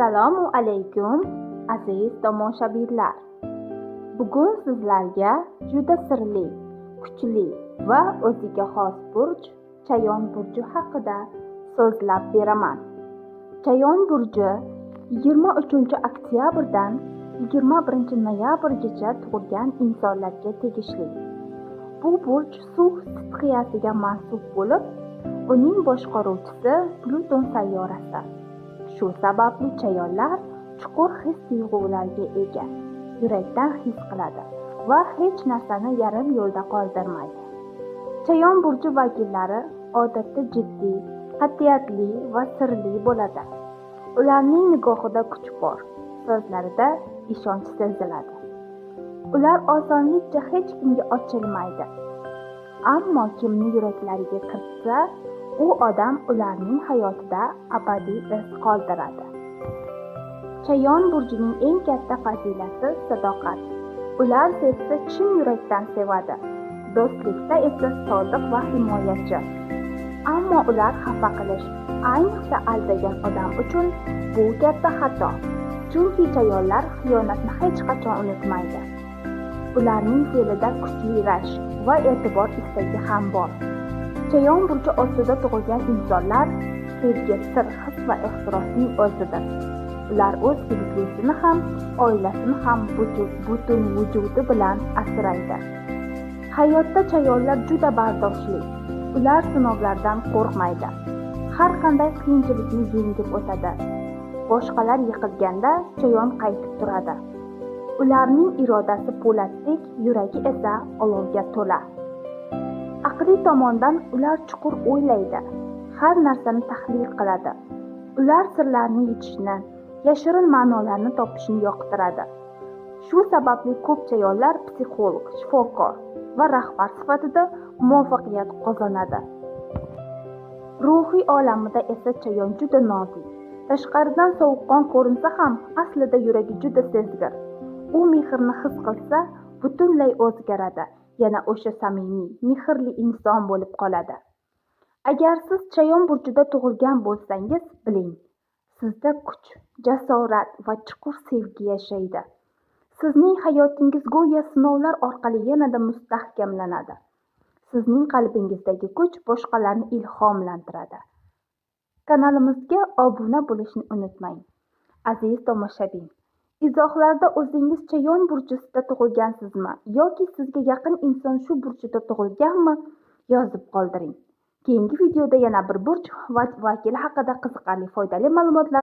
Assalomu alaykum aziz tomoshabinlar. Bugun sizlarga juda sirli, kuchli va o'ziga xos burch Chayon burchi haqida so'zlab beraman. Chayon burchi 23-oktyabrdan 21-noyabrgacha tug'ilgan insonlarga tegishli. Bu burch suv sistemasiga mansub bo'lib, uning boshqaruvchisi Pluton sayyorasi. Shu sababli chayonlar chuqur his-tuyg'ularga ega, yurakdan his qiladi va hech narsani yarim yo'lda qoldirmaydi. Chayon burchi vakillari odatda jiddiy, qat'iyatli va sirli bo'ladi. Ularning nigohida kuch bor, so'zlarida ishonch seziladi. Ular osonlikcha hech kimga ochilmaydi. Ammo kimni yuraklariga kiritsa, u odam ularning hayotida abadiy iz qoldiradi. Chayon burjining eng katta fazilati sadoqat. Ular sevsa chin yurakdan sevadi. Do'stlikda esa sodiq va himoyachi. Ammo ular xafa qilish, ayniqsa aldagan odam uchun bu katta xato. Chunki chayonlar xiyonatni hech qachon unutmaydi. Ularning fe'lida kuchli rashk va e'tibor istagi ham bor. Chayon burchi ostida tug'ilgan insonlar sevgi, sir, his va ehtirosning o'zidir. Ular o'z sevgilisini ham, oilasini ham butun vujudi bilan asraydi. Hayotda chayonlar juda bardoshli. Ular sinovlardan qo'rqmaydi. Har qanday qiyinchilikni yengib o'tadi. Boshqalar yiqilganda chayon qaytib turadi. Ularning irodasi po'latdek, yuragi esa olovga to'la. Aqliy tomondan ular chuqur o'ylaydi, har narsani tahlil qiladi. Ular sirlarni yechishni, yashirin ma'nolarni topishni yoqtiradi. Shu sababli ko'p chayonlar psixolog, shifokor va rahbar sifatida muvaffaqiyat qozonadi. Ruhiy olamida esa chayon juda nozik. Tashqaridan sovuqqon ko'rinsa ham, aslida yuragi juda sezgir. U mehrni his qilsa, butunlay o'zgaradi. Yana o'sha samimiy, mehrli inson bo'lib qoladi. Agar siz chayon burchida tug'ilgan bo'lsangiz, biling, sizda kuch, jasorat va chuqur sevgi yashaydi. Sizning hayotingiz go'yo sinovlar orqali yanada mustahkamlanadi. Sizning qalbingizdagi kuch boshqalarni ilhomlantiradi. Kanalimizga obuna bo'lishni unutmang. Aziz tomoshabin, izohlarda o'zingiz chayon burchisida tug'ilgansizmi yoki sizga yaqin inson shu burchida tug'ilganmi yozib qoldiring. Keyingi videoda yana bir burch vakili haqida qiziqarli foydali ma'lumotlar